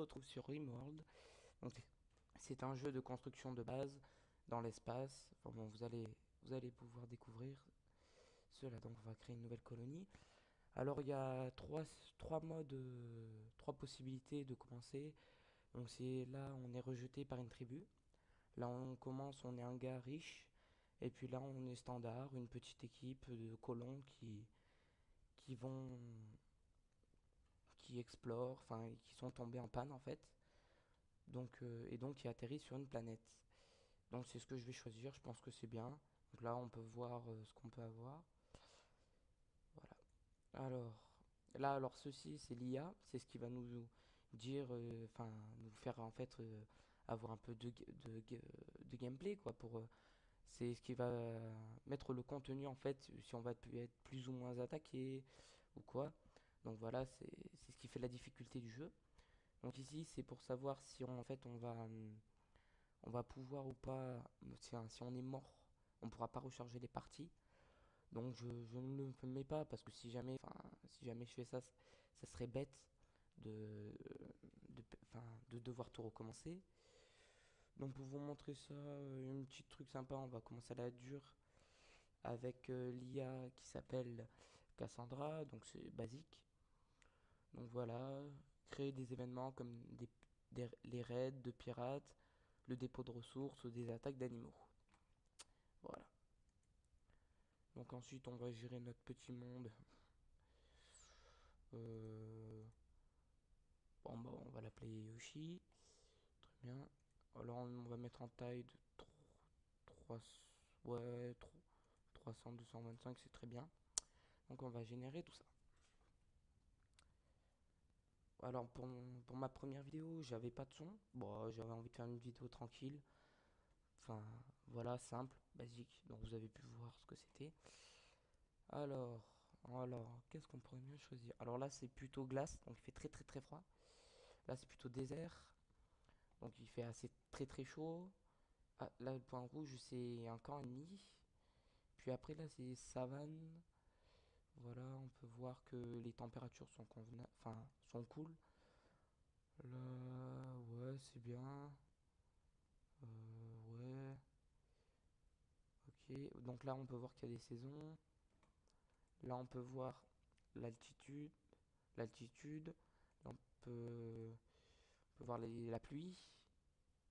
retrouve sur RimWorld. Donc, c'est un jeu de construction de base dans l'espace. Enfin, bon, vous allez pouvoir découvrir cela. Donc, on va créer une nouvelle colonie. Alors, il y a trois modes, trois possibilités de commencer. Donc, c'est là, on est rejeté par une tribu. Là, on commence, on est un gars riche. Et puis là, on est standard, une petite équipe de colons qui vont, qui explorent, enfin, qui sont tombés en panne en fait. Donc, qui atterrissent sur une planète. Donc, c'est ce que je vais choisir. Je pense que c'est bien. Donc là, on peut voir ce qu'on peut avoir. Voilà. Alors ceci, c'est l'IA. C'est ce qui va nous dire, enfin, nous faire en fait avoir un peu de gameplay, quoi, c'est ce qui va mettre le contenu en fait, si on va être plus ou moins attaqué ou quoi. Donc voilà, c'est ce qui fait la difficulté du jeu. Donc ici, c'est pour savoir si on, en fait on va pouvoir ou pas, si on est mort, on pourra pas recharger les parties. Donc je ne le mets pas parce que si jamais je fais ça, ça serait bête de devoir tout recommencer. Donc pour vous montrer ça, une petite truc sympa, on va commencer à la dure avec l'IA qui s'appelle Cassandra, donc c'est basique. Donc voilà, créer des événements comme les raids de pirates, le dépôt de ressources ou des attaques d'animaux. Voilà. Donc ensuite on va gérer notre petit monde. Euh, bon bah on va l'appeler Yoshi. Très bien. Alors on va mettre en taille de 3, ouais, 300, 225, c'est très bien. Donc on va générer tout ça. Alors pour ma première vidéo, j'avais pas de son. Bon, j'avais envie de faire une vidéo tranquille. Enfin, voilà, simple, basique. Donc vous avez pu voir ce que c'était. Alors, qu'est-ce qu'on pourrait mieux choisir? Alors là, c'est plutôt glace, donc il fait très très très froid. Là, c'est plutôt désert, donc il fait assez très très chaud. Ah, là, le point rouge, c'est un camp ennemi. Puis après, là, c'est savane. Voilà, on peut voir que les températures sont enfin, sont cool. Là, ouais, c'est bien. Ouais, ok. Donc là, on peut voir qu'il y a des saisons. Là, on peut voir l'altitude. L'altitude. Là, on peut voir la pluie.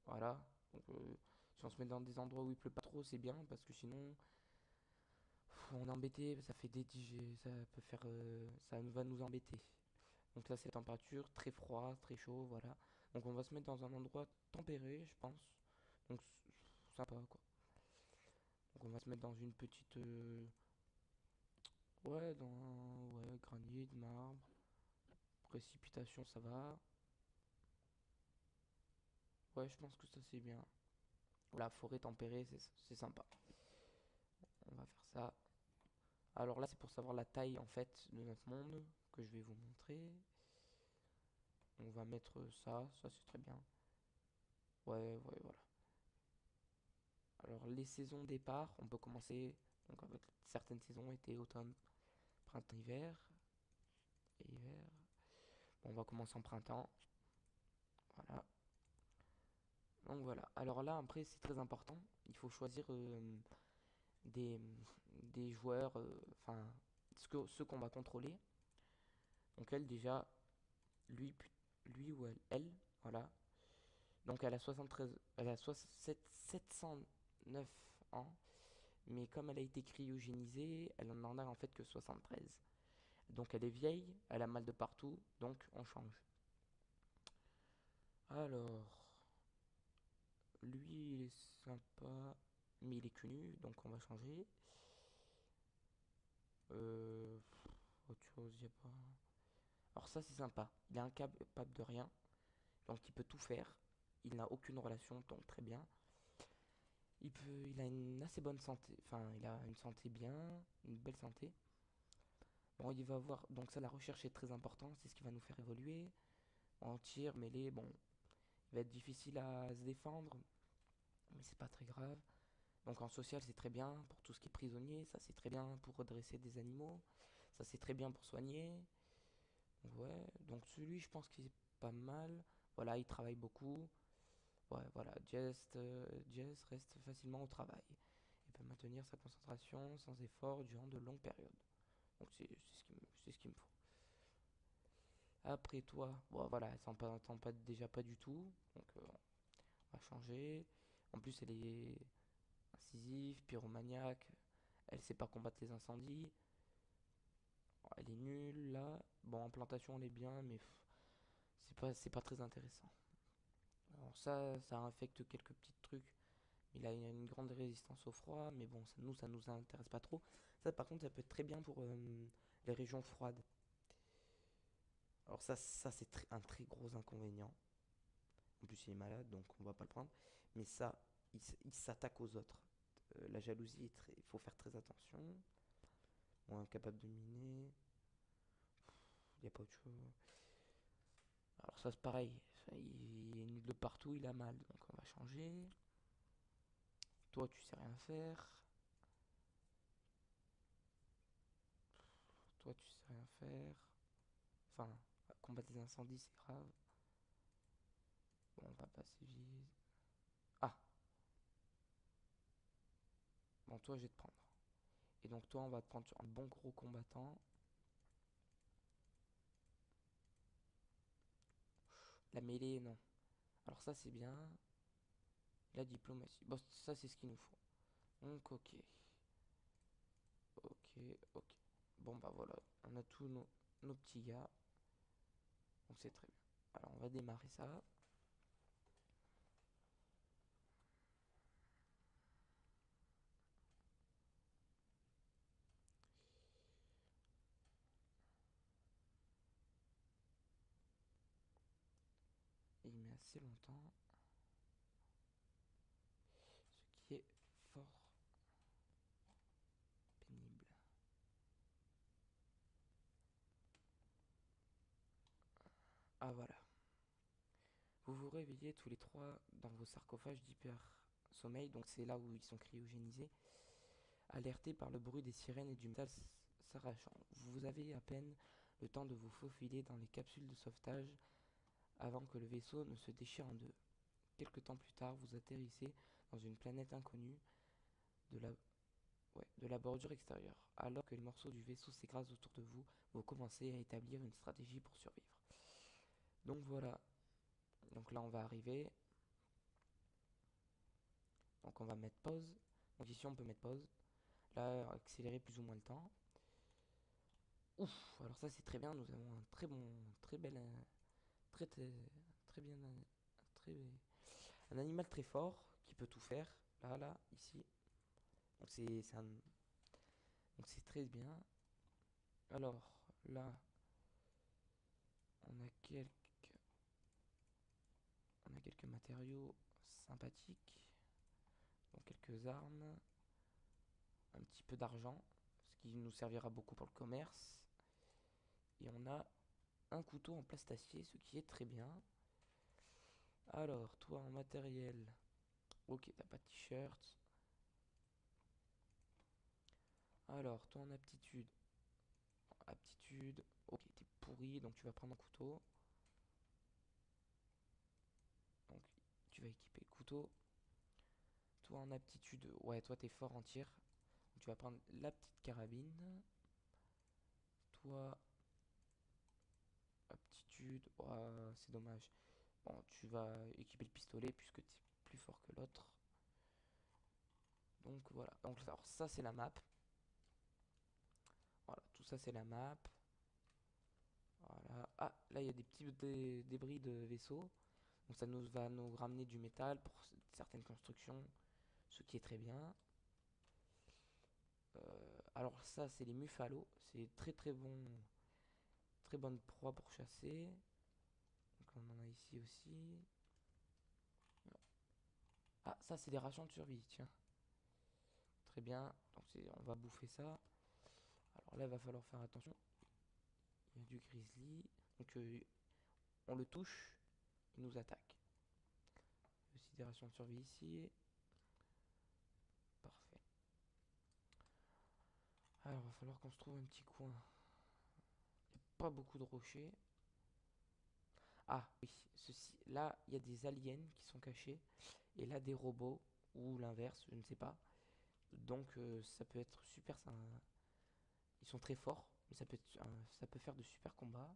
Voilà. Donc, si on se met dans des endroits où il pleut pas trop, c'est bien parce que sinon, on est embêté. Ça fait des DJ, ça peut faire, ça va nous embêter. Donc là, c'est la température, très froid, très chaud, voilà. Donc on va se mettre dans un endroit tempéré, je pense. Donc sympa, quoi. Donc on va se mettre dans une petite, ouais, ouais, granit, marbre, précipitation, ça va. Ouais, je pense que ça c'est bien. La forêt tempérée, c'est sympa. On va faire ça. Alors là, c'est pour savoir la taille en fait de notre monde que je vais vous montrer. On va mettre ça c'est très bien. Ouais, ouais, voilà. Alors les saisons départ, on peut commencer donc avec certaines saisons, été, automne, printemps, hiver. Et hiver. Bon, on va commencer en printemps. Voilà. Donc voilà. Alors là, après, c'est très important. Il faut choisir des, des joueurs, enfin, ceux qu'on va contrôler. Donc elle, déjà, lui, lui ou elle, voilà. Donc elle a 73, elle a 709 ans. Mais comme elle a été cryogénisée, elle n'en a en fait que 73. Donc elle est vieille, elle a mal de partout, donc on change. Alors, lui, il est sympa, mais il est cul nu, donc on va changer. Euh, Autre chose, y a pas. Alors ça, c'est sympa. Il est incapable de rien, donc il peut tout faire. Il n'a aucune relation, donc très bien. Il a une assez bonne santé, enfin, il a une santé bien, une belle santé. Bon, il va avoir, donc ça, la recherche est très importante, c'est ce qui va nous faire évoluer. En tir, mêlée, bon, il va être difficile à se défendre, mais c'est pas très grave. Donc en social, c'est très bien pour tout ce qui est prisonnier, ça c'est très bien pour redresser des animaux, ça c'est très bien pour soigner. Ouais, donc celui, je pense qu'il est pas mal. Voilà, il travaille beaucoup. Ouais, voilà, Jess reste facilement au travail. Il peut maintenir sa concentration sans effort durant de longues périodes. Donc c'est ce qu'il me faut. Après toi, bon voilà, elle s'entend pas, déjà pas du tout. Donc on va changer. En plus, elle est incisive, pyromaniaque. Elle sait pas combattre les incendies. Elle est nulle là. Bon, en plantation, elle est bien, mais c'est pas très intéressant. Alors ça affecte quelques petits trucs. Il a une grande résistance au froid, mais bon, ça nous intéresse pas trop. Ça, par contre, ça peut être très bien pour les régions froides. Alors ça c'est un très gros inconvénient. En plus, il est malade, donc on va pas le prendre. Mais ça, il s'attaque aux autres. La jalousie, il faut faire très attention. Bon, incapable de miner. Il n'y a pas autre chose. Alors ça, c'est pareil. Il est nul de partout, il a mal. Donc on va changer. Toi, tu sais rien faire. Toi, tu sais rien faire. Enfin, combattre les incendies, c'est grave. Bon, on va passer vite. Ah, bon, toi, je vais te prendre. Et donc, toi, on va te prendre sur un bon gros combattant. La mêlée, non. Alors, ça, c'est bien. La diplomatie. Bon, ça, c'est ce qu'il nous faut. Donc, ok. Ok, ok. Bon, bah voilà. On a tous nos petits gars. Donc, c'est très bien. Alors, on va démarrer ça. Et il met assez longtemps. Ce qui est fort pénible. Ah, voilà. Vous vous réveillez tous les trois dans vos sarcophages d'hyper sommeil. Donc, c'est là où ils sont cryogénisés. Alerté par le bruit des sirènes et du métal s'arrachant. Vous avez à peine le temps de vous faufiler dans les capsules de sauvetage avant que le vaisseau ne se déchire en deux. Quelque temps plus tard, vous atterrissez dans une planète inconnue de la, de la bordure extérieure. Alors que les morceaux du vaisseau s'écrasent autour de vous, vous commencez à établir une stratégie pour survivre. Donc voilà. Donc là, on va arriver. Donc on va mettre pause. Donc ici, on peut mettre pause. Là, accélérer plus ou moins le temps. Ouf, alors ça c'est très bien, nous avons un très bon, très bel, très, très, très bien, très, un animal très fort qui peut tout faire. Là, ici. Donc donc c'est très bien. Alors là, on a quelques, on a quelques matériaux sympathiques, donc quelques armes, un petit peu d'argent, ce qui nous servira beaucoup pour le commerce. Et on a un couteau en plastacier, ce qui est très bien. Alors, toi en matériel, ok, t'as pas de t-shirt. Alors, toi en aptitude. Aptitude. Ok, t'es pourri, donc tu vas prendre un couteau. Donc, tu vas équiper le couteau. Toi en aptitude. Ouais, toi t'es fort en tir. Donc, tu vas prendre la petite carabine. Toi, aptitude. Oh, c'est dommage. Bon, tu vas équiper le pistolet puisque tu es plus fort que l'autre. Donc voilà. Donc, alors, ça c'est la map. Voilà, tout ça c'est la map. Voilà. Ah, là il y a des petits débris de vaisseau. Donc ça nous va nous ramener du métal pour certaines constructions, ce qui est très bien. Alors ça, c'est les muffalos. C'est très très bon, très bonne proie pour chasser. Donc on en a ici aussi. Ah, ça c'est des rations de survie, tiens. Très bien. Donc on va bouffer ça. Alors là, il va falloir faire attention. Il y a du grizzly. Donc on le touche, il nous attaque. Il y a aussi des rations de survie ici. Parfait. Alors, il va falloir qu'on se trouve un petit coin. Il n'y a pas beaucoup de rochers. Ah oui, ceci, là, il y a des aliens qui sont cachés, et là des robots, ou l'inverse, je ne sais pas. Donc ça peut être super, ils sont très forts, mais ça peut faire de super combats.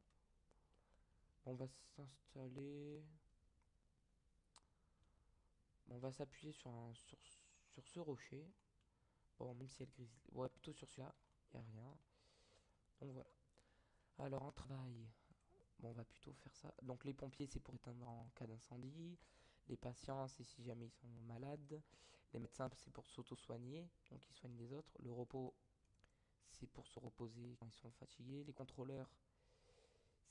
On va s'installer, on va s'appuyer sur ce rocher. Bon, même si elle grise, ouais, plutôt sur celui-là, il n'y a rien. Donc voilà. Alors en travail, bon, on va plutôt faire ça. Donc les pompiers, c'est pour éteindre en cas d'incendie. Les patients, c'est si jamais ils sont malades. Les médecins, c'est pour s'auto-soigner, donc ils soignent les autres. Le repos, c'est pour se reposer quand ils sont fatigués. Les contrôleurs,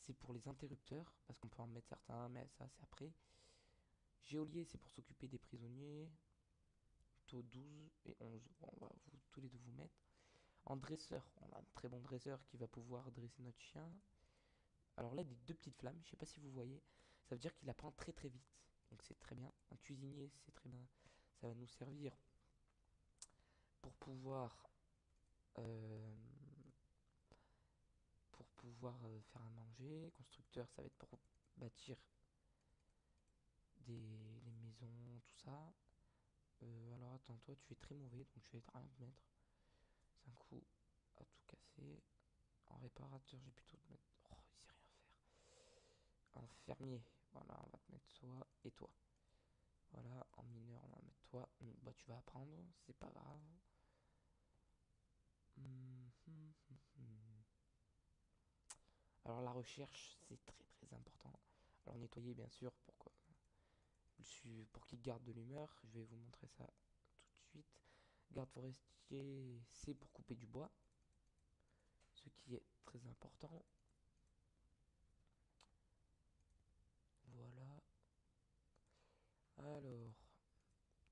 c'est pour les interrupteurs, parce qu'on peut en mettre certains, mais ça c'est après. Geôlier, c'est pour s'occuper des prisonniers. Taux 12 et 11. Bon, on va tous les deux vous mettre. En dresseur, on a un très bon dresseur qui va pouvoir dresser notre chien. Alors là, des deux petites flammes, je sais pas si vous voyez, ça veut dire qu'il apprend très très vite. Donc c'est très bien. Un cuisinier, c'est très bien. Ça va nous servir pour pouvoir euh, faire à manger. Constructeur, ça va être pour bâtir les maisons, tout ça. Alors attends, toi tu es très mauvais, donc je vais rien te mettre. C'est un coup à tout casser. En réparateur, j'ai plutôt te mettre. Oh, il sait rien faire. En fermier, voilà, on va te mettre toi et toi. Voilà, en mineur, on va mettre toi. Bah, tu vas apprendre, c'est pas grave. Alors, la recherche, c'est très très important. Alors, nettoyer, bien sûr, pour qu'il garde de l'humeur. Je vais vous montrer ça tout de suite. Garde forestier, c'est pour couper du bois, ce qui est très important. Voilà. Alors,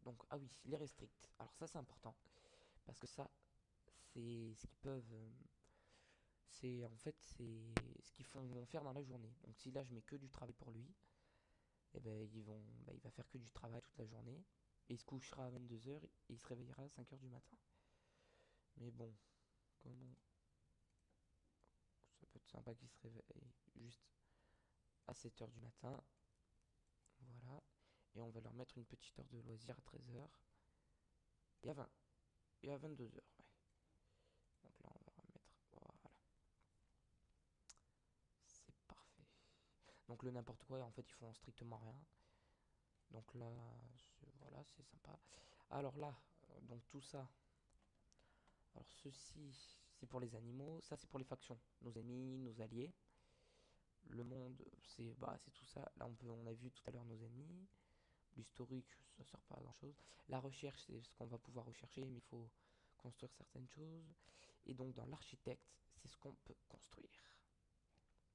donc, ah oui, les restricts. Alors, ça, c'est important. Parce que ça, c'est ce qu'ils peuvent. C'est en fait c'est ce qu'ils vont faire dans la journée. Donc si là je mets que du travail pour lui, et ben il va faire que du travail toute la journée et il se couchera à 22 h et il se réveillera à 5 h du matin. Mais bon, comment ça peut être sympa qu'il se réveille juste à 7 h du matin. Voilà. Et on va leur mettre une petite heure de loisir à 13 h et à 20 et à 22 h. Ouais. Donc là on va remettre voilà. C'est parfait. Donc le n'importe quoi en fait ils font strictement rien. Donc là, voilà, c'est sympa. Alors là, donc tout ça. Alors ceci, c'est pour les animaux. Ça, c'est pour les factions. Nos ennemis, nos alliés. Le monde, c'est tout ça. Là, on a vu tout à l'heure nos ennemis. L'historique, ça sert pas à grand chose. La recherche, c'est ce qu'on va pouvoir rechercher, mais il faut construire certaines choses. Et donc dans l'architecte, c'est ce qu'on peut construire.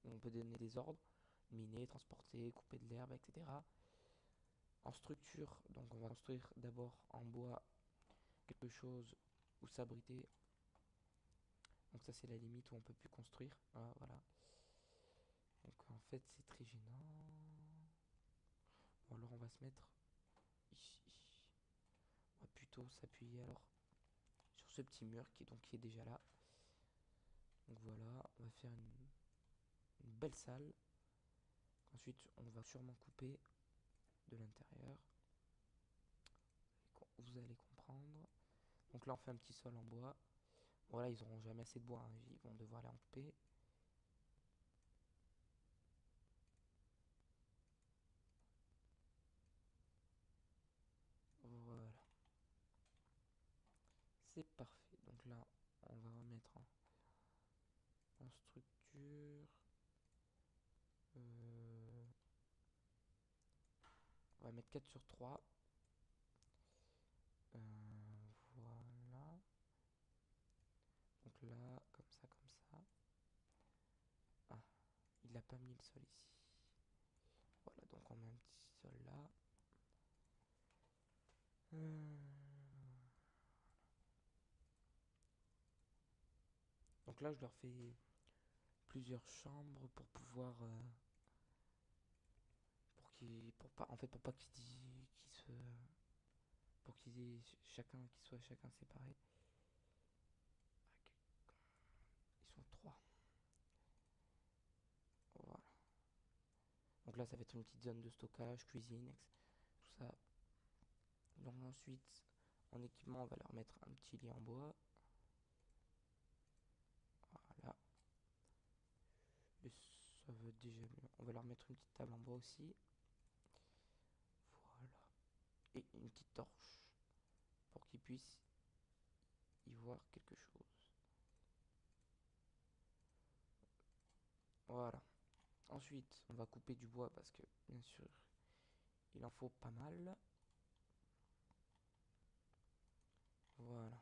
On peut donner des ordres, miner, transporter, couper de l'herbe, etc. En structure, donc on va construire d'abord en bois quelque chose où s'abriter. Donc ça c'est la limite où on peut plus construire. Ah, voilà. Donc en fait c'est très gênant. Bon, alors on va se mettre ici. On va plutôt s'appuyer alors sur ce petit mur qui est déjà là. Donc voilà, on va faire une belle salle. Ensuite on va sûrement couper de l'intérieur. Vous allez comprendre. Donc là on fait un petit sol en bois. Voilà, ils auront jamais assez de bois, hein. Ils vont devoir aller en couper. Voilà, c'est parfait. Donc là, on va remettre en structure. Euh, on va mettre 4/3. Euh, voilà. Donc là, comme ça, comme ça. Ah, il n'a pas mis le sol ici. Voilà, donc on met un petit sol là. Euh, Donc là, je leur fais plusieurs chambres pour pouvoir, pour pas, en fait, pour pas pour qu'ils aient chacun, qu'ils soient chacun séparés. Ils sont trois. Voilà. Donc Donc là, ça va être une petite zone de stockage, cuisine, tout ça. Donc ensuite, en équipement, on va leur mettre un petit lit en bois. Voilà. Et ça veut déjà mieux. On va leur mettre une petite table en bois aussi. Voilà. Et une petite torche pour qu'ils puissent y voir quelque chose. Voilà. Ensuite, on va couper du bois parce que, bien sûr, il en faut pas mal. Voilà.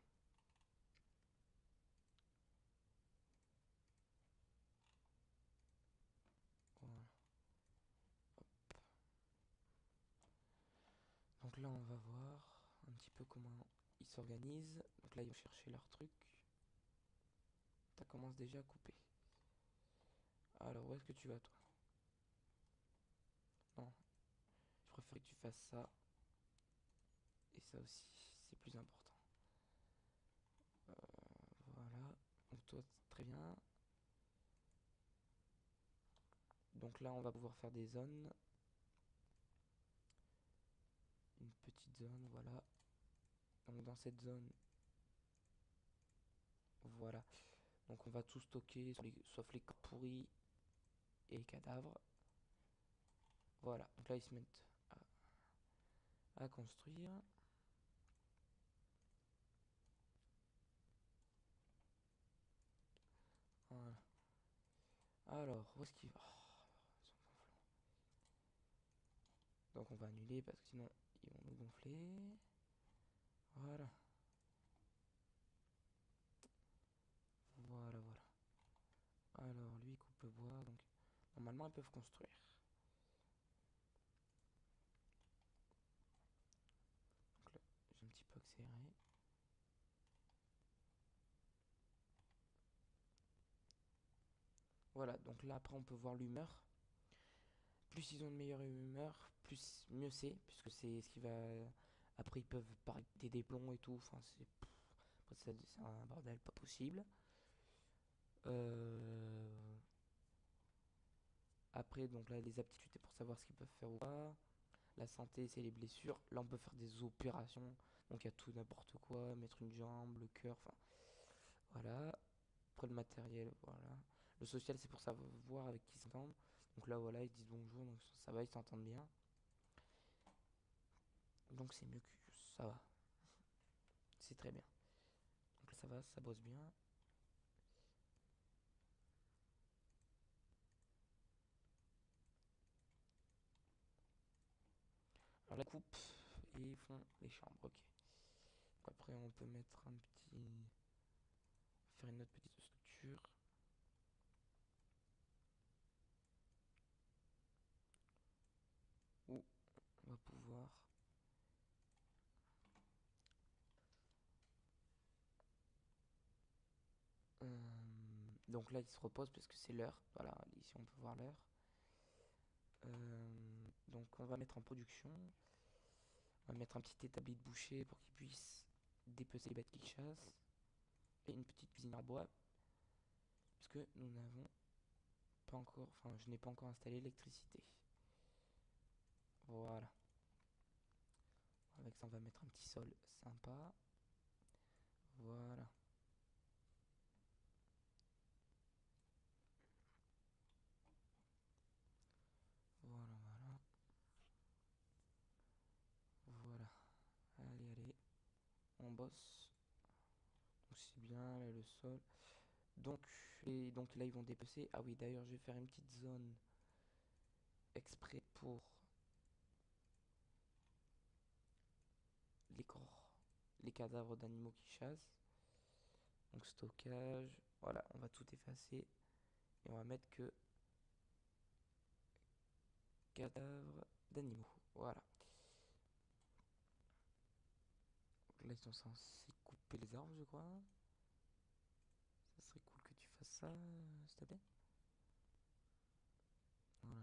Voilà. Donc là, on va voir un petit peu comment ils s'organisent. Donc là, ils vont chercher leur truc. Ça commence déjà à couper. Alors, où est-ce que tu vas, toi? Non, je préfère que tu fasses ça. Et ça aussi, c'est plus important. Voilà. Donc toi, très bien. Donc là, on va pouvoir faire des zones. Une petite zone, voilà. Donc dans cette zone, voilà. Donc on va tout stocker, sauf les corps pourris et les cadavres. Voilà. Donc là, ils se mettent à construire. Voilà. Alors, où est-ce qu'il va? Ils sont gonflants. Donc on va annuler parce que sinon, ils vont nous gonfler. Voilà. Voilà, voilà. Alors, lui, il coupe le bois. Donc, normalement, ils peuvent construire. Donc là, j'ai un petit peu accéléré. Voilà, donc là, après, on peut voir l'humeur. Plus ils ont une meilleure humeur, plus mieux c'est, puisque c'est ce qui va. Après, ils peuvent parler des plombs et tout. Enfin, c'est un bordel pas possible. Euh, Après, donc là, les aptitudes, c'est pour savoir ce qu'ils peuvent faire ou pas. La santé, c'est les blessures. Là, on peut faire des opérations. Donc, il y a tout, n'importe quoi. Mettre une jambe, le cœur, enfin, voilà. Après, le matériel, voilà. Le social, c'est pour savoir avec qui s'entendre. Donc là, voilà, ils disent bonjour, donc ça va, ils s'entendent bien. Donc, c'est mieux que ça va. C'est très bien. Donc là, ça va, ça bosse bien. Alors, la coupe, et ils font les chambres, ok. Donc, après, on peut mettre un petit. Faire une autre petite structure. Où on va pouvoir. Donc là, il se repose parce que c'est l'heure. Voilà, ici on peut voir l'heure. Donc on va mettre en production. On va mettre un petit établi de boucher pour qu'il puisse dépecer les bêtes qu'il chasse. Et une petite cuisine en bois. Parce que nous n'avons pas encore. Enfin, je n'ai pas encore installé l'électricité. Voilà. Avec ça, on va mettre un petit sol sympa. Voilà. Voilà, voilà. Voilà. Allez, allez. On bosse. Donc c'est bien, là, le sol. Donc, et donc là, ils vont dépecer. Ah oui, d'ailleurs, je vais faire une petite zone exprès pour les corps, les cadavres d'animaux qui chassent. Donc stockage, voilà, on va tout effacer et on va mettre que cadavres d'animaux. Voilà. Donc là, ils sont censés couper les arbres, je crois. Ça serait cool que tu fasses ça, s'il te plaît. Voilà.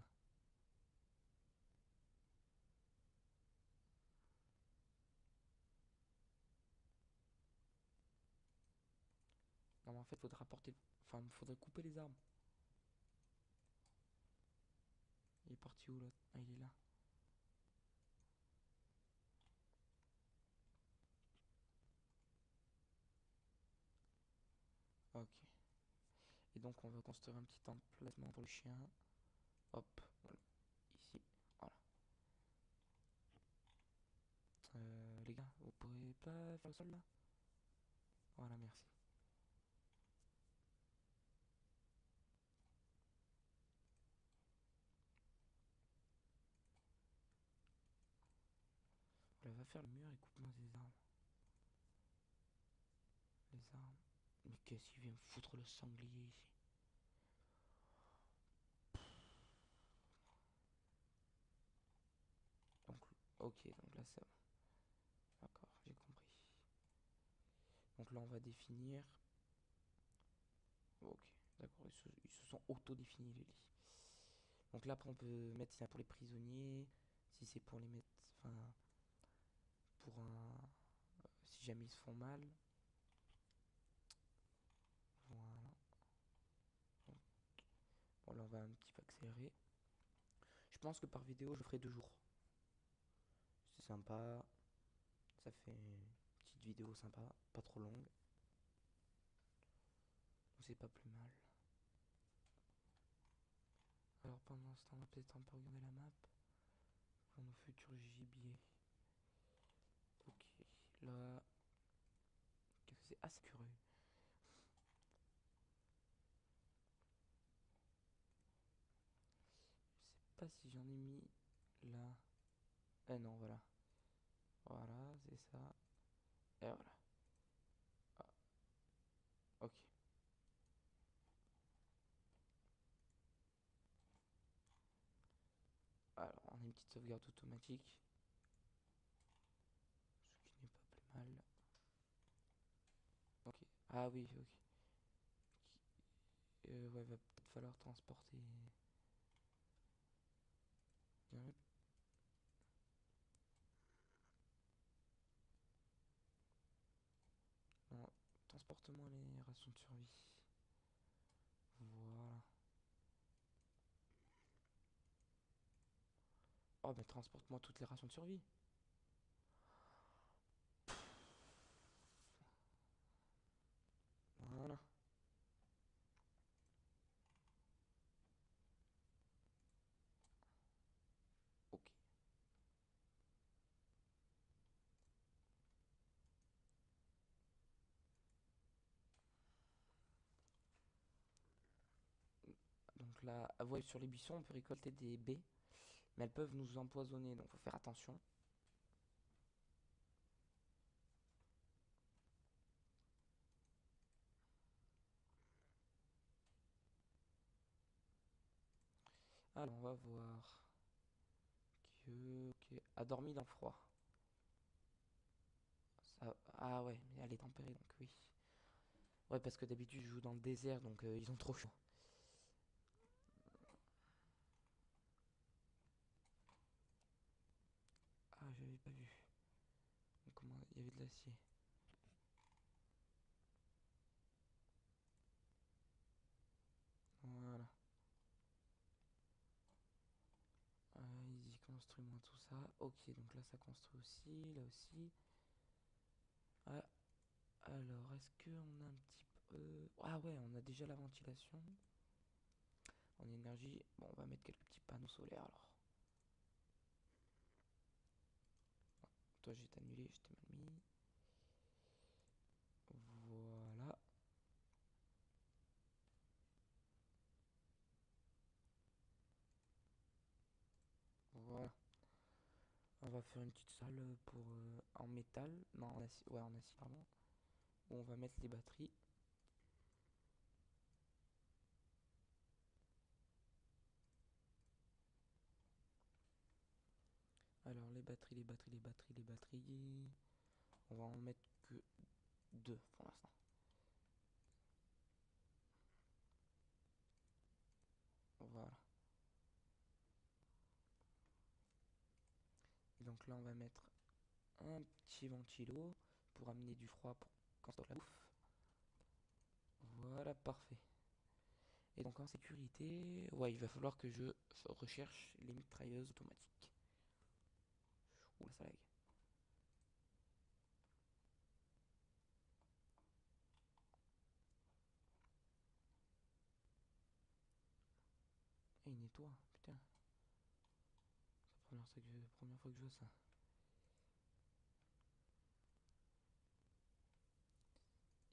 Non, mais en fait, faudra porter. Enfin, faudrait couper les arbres. Il est parti où l'autre? Ah, il est là. Ok. Et donc on va construire un petit emplacement pour le chien. Hop, voilà. Ici. Voilà. Les gars, vous pouvez pas faire le sol là? Voilà, merci. Voilà, va faire le mur et coupe-moi des arbres. Les arbres. Mais qu'est-ce qu'il vient me foutre le sanglier ici? Donc, ok, donc là c'est bon. D'accord, j'ai compris. Donc là on va définir. Ok, d'accord, ils se sont auto-définis les lits. Donc là après on peut mettre si c'est pour les prisonniers, si c'est pour les mettre, enfin, pour un, si jamais ils se font mal. Voilà. Bon là on va un petit peu accélérer. Je pense que par vidéo je ferai 2 jours. C'est sympa, ça fait une petite vidéo sympa, pas trop longue. C'est pas plus mal. Alors pendant ce temps on va peut-être un peu regarder la map pour nos futurs gibiers. Ok, là, qu'est-ce que c'est? Ah, c'est curieux. Je sais pas si j'en ai mis là. Eh non, voilà. Voilà, c'est ça. Et voilà. Ah, ok. Alors, on a une petite sauvegarde automatique. Ce qui n'est pas plus mal. Ok. Ah oui, ok. Ouais, va peut-être falloir transporter. Bien. Non, transporte-moi les rations de survie. Voilà. Oh, mais transporte-moi toutes les rations de survie. Voilà. Ok. Donc là, ouais, sur les buissons, on peut récolter des baies. Mais elles peuvent nous empoisonner, donc faut faire attention. Alors, on va voir que... Ok, a dormi dans le froid. Ah ouais, mais elle est tempérée, donc oui. Ouais, parce que d'habitude, je joue dans le désert, donc ils ont trop chaud. Ah, j'avais pas vu. Comment... Il y avait de l'acier. Voilà. Easy, construis-moi tout ça. Ok, donc là, ça construit aussi, là aussi. Ah, alors, est-ce qu'on a un petit peu... Ah ouais, on a déjà la ventilation. En énergie, bon, on va mettre quelques petits panneaux solaires, alors. Toi, j'ai annulé, je t'ai mal mis. Voilà. Voilà. On va faire une petite salle pour en métal, non en acier, ouais en acier pardon, où on va mettre les batteries. Alors les batteries, on va en mettre que 2 pour l'instant. Voilà. Et donc là on va mettre un petit ventilo pour amener du froid pour quand on stocke la bouffe. Voilà, parfait. Et donc en sécurité, ouais, il va falloir que je recherche les mitrailleuses automatiques. Oula, ça lag. Et il nettoie, putain. C'est la première fois que je vois ça.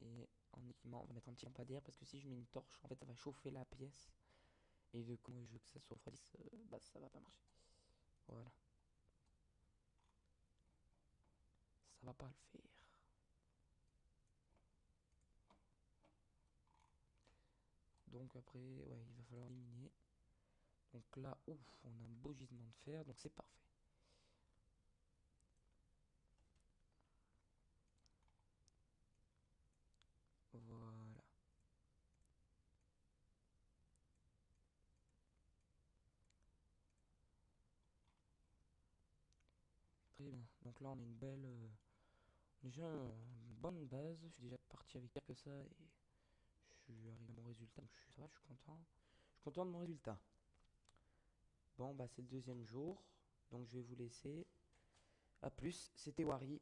Et en équipement, on va mettre un petit lampadaire parce que si je mets une torche, en fait, ça va chauffer la pièce. Et vu que moi je veux que ça se refroidisse, bah ça va pas marcher. Voilà, ça va pas le faire. Donc après, ouais, il va falloir éliminer. Donc là, ouf, on a un beau gisement de fer, donc c'est parfait. Voilà. Très bien. Donc là, on a une belle, déjà une bonne base. Je suis déjà parti avec pire que ça et je suis arrivé à mon résultat. Donc ça va, je suis content. Je suis content de mon résultat. Bon, bah c'est le deuxième jour, donc je vais vous laisser. A plus, c'était Wari.